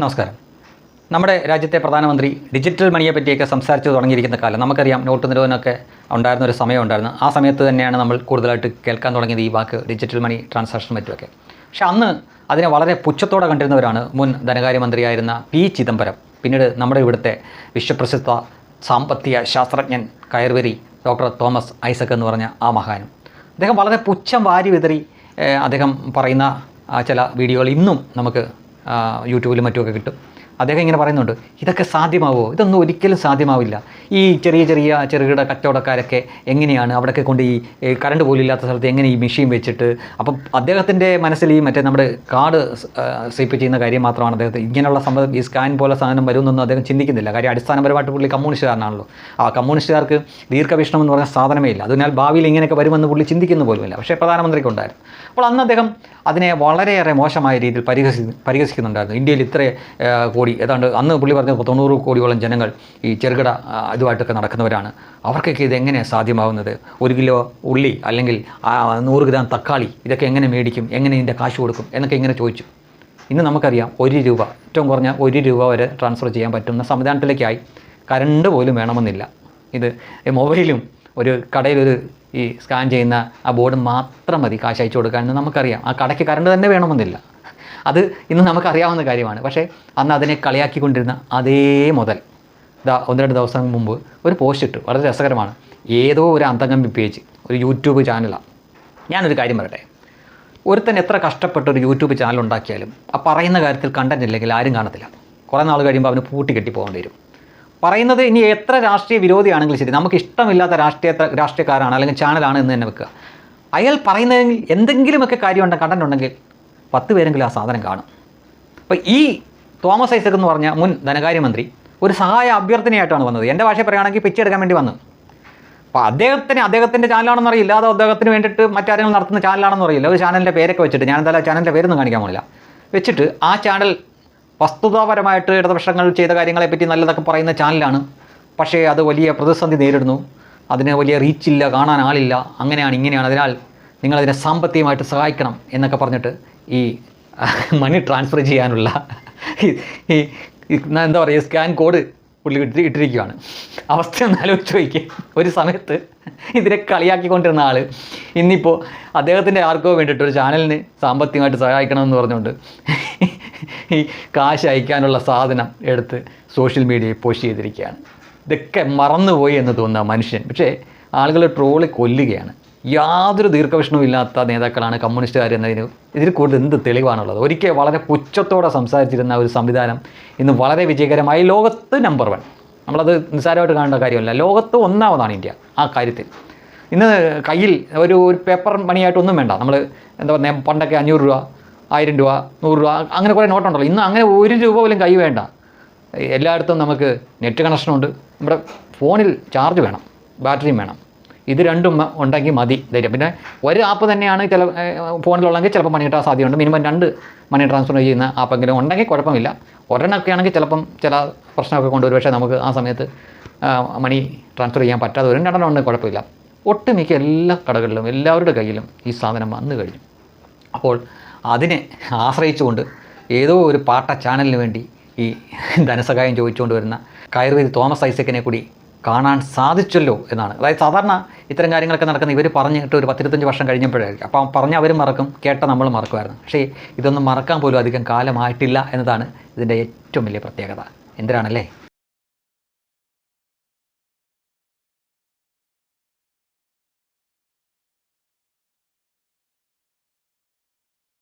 നമസ്കാരം. നമ്മുടെ രാജ്യത്തെ പ്രധാനമന്ത്രി ഡിജിറ്റൽ മണിയെ പറ്റിയൊക്കെ സംസാരിച്ച് തുടങ്ങിയിരിക്കുന്ന കാലം നമുക്കറിയാം. നോട്ട് നിരോധനമൊക്കെ ഉണ്ടായിരുന്ന ഒരു സമയം ഉണ്ടായിരുന്നു. ആ സമയത്ത് തന്നെയാണ് നമ്മൾ കൂടുതലായിട്ട് കേൾക്കാൻ തുടങ്ങിയത് ഈ വാക്ക് ഡിജിറ്റൽ മണി ട്രാൻസാക്ഷൻ പറ്റുമൊക്കെ. പക്ഷെ അന്ന് അതിനെ വളരെ പുച്ഛത്തോടെ കണ്ടിരുന്നവരാണ് മുൻ ധനകാര്യമന്ത്രിയായിരുന്ന പി ചിദംബരം, പിന്നീട് നമ്മുടെ ഇവിടുത്തെ വിശ്വപ്രസിദ്ധ സാമ്പത്തിക ശാസ്ത്രജ്ഞൻ കയർവരി ഡോക്ടർ തോമസ് ഐസക് എന്ന് പറഞ്ഞ ആ മഹാനും. അദ്ദേഹം വളരെ പുച്ഛം വാരി വിതറി അദ്ദേഹം പറയുന്ന ചില വീഡിയോകൾ ഇന്നും നമുക്ക് യൂട്യൂബിലും മറ്റുമൊക്കെ കിട്ടും. അദ്ദേഹം ഇങ്ങനെ പറയുന്നുണ്ട്, ഇതൊക്കെ സാധ്യമാവുമോ? ഇതൊന്നും ഒരിക്കലും സാധ്യമാവില്ല. ഈ ചെറുകിട കച്ചവടക്കാരൊക്കെ എങ്ങനെയാണ് അവിടെയൊക്കെ കൊണ്ട് ഈ കറണ്ട് പോലും ഇല്ലാത്ത സ്ഥലത്ത് എങ്ങനെ ഈ മെഷീൻ വെച്ചിട്ട്? അപ്പം അദ്ദേഹത്തിൻ്റെ മനസ്സിൽ ഈ മറ്റേ നമ്മുടെ കാർഡ് സ്വൈപ്പ് ചെയ്യുന്ന കാര്യം മാത്രമാണ് അദ്ദേഹത്തിന് ഇങ്ങനെയുള്ള സംഭവം, ഈ സ്കാൻ പോലെ സാധനം വരുമെന്നൊന്നും അദ്ദേഹം ചിന്തിക്കുന്നില്ല. കാര്യം അടിസ്ഥാനപരമായിട്ട് പുള്ളി കമ്മ്യൂണിസ്റ്റുകാരനാണല്ലോ. ആ കമ്മ്യൂണിസ്റ്റുകാർക്ക് ദീർഘവീക്ഷണം എന്ന് പറഞ്ഞ സാധനമേ ഇല്ല. അതിനാൽ ഭാവിയിൽ ഇങ്ങനെയൊക്കെ വരുമെന്ന് പുള്ളി ചിന്തിക്കുന്ന പോലുമില്ല. പക്ഷേ പ്രധാനമന്ത്രിക്കുണ്ടായിരുന്നു. അപ്പോൾ അന്ന് അദ്ദേഹം അതിനെ വളരെയേറെ മോശമായ രീതിയിൽ പരിഹസിക്കുന്നുണ്ടായിരുന്നു. ഇന്ത്യയിൽ ഇത്ര കോടി, ഏതാണ്ട് അന്ന് പുള്ളി പറഞ്ഞ 90 കോടിയോളം ജനങ്ങൾ ഈ ചെറുകിട ഇതുമായിട്ടൊക്കെ നടക്കുന്നവരാണ്. അവർക്കൊക്കെ ഇതെങ്ങനെ സാധ്യമാവുന്നത്? 1 കിലോ ഉള്ളി അല്ലെങ്കിൽ 100 ഗ്രാം തക്കാളി ഇതൊക്കെ എങ്ങനെ മേടിക്കും? എങ്ങനെ ഇതിൻ്റെ കാശ് കൊടുക്കും എന്നൊക്കെ ഇങ്ങനെ ചോദിച്ചു. ഇന്ന് നമുക്കറിയാം 1 രൂപ, ഏറ്റവും കുറഞ്ഞ 1 രൂപ വരെ ട്രാൻസ്ഫർ ചെയ്യാൻ പറ്റുന്ന സംവിധാനത്തിലേക്കായി. കറണ്ട് പോലും വേണമെന്നില്ല. ഇത് മൊബൈലും ഒരു കടയിലൊരു ഈ സ്കാൻ ചെയ്യുന്ന ആ ബോർഡ് മാത്രം മതി കാശ് അയച്ചു കൊടുക്കാമെന്ന് നമുക്കറിയാം. ആ കടയ്ക്ക് കറണ്ട് തന്നെ വേണമെന്നില്ല. അത് ഇന്ന് നമുക്കറിയാവുന്ന കാര്യമാണ്. പക്ഷേ അന്ന് അതിനെ കളിയാക്കിക്കൊണ്ടിരുന്ന അതേ മുതൽ 1-2 ദിവസം മുമ്പ് ഒരു പോസ്റ്റ് ഇട്ടു, വളരെ രസകരമാണ്. ഏതോ ഒരു അന്തംഗമ്പി പേജ്, ഒരു യൂട്യൂബ് ചാനലാണ്. ഞാനൊരു കാര്യം പറയട്ടെ, ഒരുത്തൻ എത്ര കഷ്ടപ്പെട്ട് ഒരു യൂട്യൂബ് ചാനൽ ഉണ്ടാക്കിയാലും ആ പറയുന്ന കാര്യത്തിൽ കണ്ടന്റ് ഇല്ലെങ്കിൽ ആരും കാണത്തില്ല. കുറേ നാൾ കഴിയുമ്പോൾ അവന് പൂട്ടി കെട്ടി പോകേണ്ടി വരും. പറയുന്നത് ഇനി എത്ര രാഷ്ട്രീയ വിരോധിയാണെങ്കിലും ശരി, നമുക്ക് ഇഷ്ടമില്ലാത്ത രാഷ്ട്രീയക്കാരാണ് അല്ലെങ്കിൽ ചാനലാണ് എന്ന് തന്നെ വെക്കുക. അയാൾ പറയുന്നതെങ്കിൽ എന്തെങ്കിലുമൊക്കെ കാര്യമുണ്ട്, കണ്ടന്റ് ഉണ്ടെങ്കിൽ 10 പേരെങ്കിലും ആ സാധനം കാണും. അപ്പോൾ ഈ തോമസ് ഐസക് എന്ന് പറഞ്ഞ മുൻ ധനകാര്യമന്ത്രി ഒരു സഹായ അഭ്യർത്ഥനയായിട്ടാണ് വന്നത്. എൻ്റെ ഭാഷയിൽ പറയുകയാണെങ്കിൽ പിച്ചെടുക്കാൻ വേണ്ടി വന്നു. അപ്പോൾ അദ്ദേഹത്തിൻ്റെ ചാനലാണെന്ന് അറിയില്ല, അതോ അദ്ദേഹത്തിന് വേണ്ടിയിട്ട് മറ്റാരെങ്കിലും നടത്തുന്ന ചാനലാണെന്ന് അറിയില്ല. ഒരു ചാനലിൻ്റെ പേരൊക്കെ വെച്ചിട്ട്, ഞാൻ എന്തായാലും ചാനലിൻ്റെ പേരൊന്നും കാണിക്കാൻ പോകില്ല, വെച്ചിട്ട് ആ ചാനൽ വസ്തുതാപരമായിട്ട് ഇടതുപക്ഷങ്ങൾ ചെയ്ത കാര്യങ്ങളെപ്പറ്റി നല്ലതൊക്കെ പറയുന്ന ചാനലാണ്. പക്ഷേ അത് വലിയ പ്രതിസന്ധി നേരിടുന്നു, അതിന് വലിയ റീച്ചില്ല, കാണാൻ ആളില്ല, അങ്ങനെയാണ് ഇങ്ങനെയാണ്, അതിനാൽ നിങ്ങളതിനെ സാമ്പത്തികമായിട്ട് സഹായിക്കണം എന്നൊക്കെ പറഞ്ഞിട്ട് ഈ മണി ട്രാൻസ്ഫർ ചെയ്യാനുള്ള ഈ എന്താ പറയുക സ്കാൻ കോഡ് പുള്ളി ഇട്ടിരിക്കുകയാണ്. അവസ്ഥ ഒന്ന് ആലോചിച്ച് നോക്കിയാൽ, ഒരു സമയത്ത് ഇതിനെ കളിയാക്കിക്കൊണ്ടിരുന്ന ആൾ ഇന്നിപ്പോൾ അദ്ദേഹത്തിൻ്റെ ആർക്കോ വേണ്ടിയിട്ട് ഒരു ചാനലിന് സാമ്പത്തികമായിട്ട് സഹായിക്കണമെന്ന് പറഞ്ഞുകൊണ്ട് ഈ കാശ് അയക്കാനുള്ള സാധനം എടുത്ത് സോഷ്യൽ മീഡിയയിൽ പോസ്റ്റ് ചെയ്തിരിക്കുകയാണ്. ഇതൊക്കെ മറന്നുപോയി എന്ന് തോന്നുന്ന മനുഷ്യൻ. പക്ഷേ ആളുകൾ ട്രോളി കൊല്ലുകയാണ്. യാതൊരു ദീർഘവീക്ഷണവും ഇല്ലാത്ത നേതാക്കളാണ് കമ്മ്യൂണിസ്റ്റുകാർ എന്നതിന് ഇതിൽ കൂടുതൽ എന്ത് തെളിവാണുള്ളത്? ഒരിക്കൽ വളരെ പുച്ഛത്തോടെ സംസാരിച്ചിരുന്ന ഒരു സംവിധാനം ഇന്ന് വളരെ വിജയകരമായി ലോകത്ത് നമ്പർ 1. നമ്മളത് നിസ്സാരമായിട്ട് കാണേണ്ട കാര്യമല്ല. ലോകത്ത് ഒന്നാമതാണ് ഇന്ത്യ ആ കാര്യത്തിൽ. ഇന്ന് കയ്യിൽ ഒരു പേപ്പർ മണിയായിട്ടൊന്നും വേണ്ട. നമ്മൾ എന്താ പറയുക, പണ്ടൊക്കെ 500 രൂപ, 1000 രൂപ, 100 രൂപ, അങ്ങനെ കുറേ നോട്ടുണ്ടല്ലോ. ഇന്ന് അങ്ങനെ 1 രൂപ പോലും കൈ വേണ്ട. എല്ലായിടത്തും നമുക്ക് നെറ്റ് കണക്ഷനുണ്ട്, നമ്മുടെ ഫോണിൽ ചാർജ് വേണം, ബാറ്ററിയും വേണം. ഇത് രണ്ടും ഉണ്ടെങ്കിൽ മതി ധൈര്യം. പിന്നെ ഒരു ആപ്പ് തന്നെയാണ് ചില ഫോണിലുള്ളെങ്കിൽ ചിലപ്പോൾ മണി കിട്ടാൻ സാധ്യതയുണ്ട്. മിനിമം 2 മണി ട്രാൻസ്ഫർ ചെയ്യുന്ന ആപ്പെങ്കിലും ഉണ്ടെങ്കിൽ കുഴപ്പമില്ല. ഒരെണ്ണമൊക്കെ ആണെങ്കിൽ ചിലപ്പം ചില പ്രശ്നമൊക്കെ കൊണ്ടുവരും. പക്ഷേ നമുക്ക് ആ സമയത്ത് മണി ട്രാൻസ്ഫർ ചെയ്യാൻ പറ്റാതെ വരും. 2 ഉണ്ടെങ്കിൽ കുഴപ്പമില്ല. ഒട്ടുമിക്ക എല്ലാ കടകളിലും എല്ലാവരുടെ കയ്യിലും ഈ സാധനം വന്നു കഴിഞ്ഞു. അപ്പോൾ അതിനെ ആശ്രയിച്ചുകൊണ്ട് ഏതോ ഒരു പാട്ട ചാനലിന് വേണ്ടി ഈ ധനസഹായം ചോദിച്ചുകൊണ്ട് വരുന്ന കയർവരി തോമസ് ഐസക്കിനെ കൂടി കാണാൻ സാധിച്ചല്ലോ എന്നാണ്. അതായത് സാധാരണ ഇത്തരം കാര്യങ്ങളൊക്കെ നടക്കുന്ന ഇവർ പറഞ്ഞിട്ട് ഒരു 10-25 വർഷം കഴിഞ്ഞപ്പോഴായിരിക്കും. അപ്പം പറഞ്ഞ അവരും മറക്കും, കേട്ട നമ്മൾ മറക്കുമായിരുന്നു. പക്ഷേ ഇതൊന്നും മറക്കാൻ പോലും അധികം കാലമായിട്ടില്ല എന്നതാണ് ഇതിൻ്റെ ഏറ്റവും വലിയ പ്രത്യേകത. എന്തിനാണല്ലേ?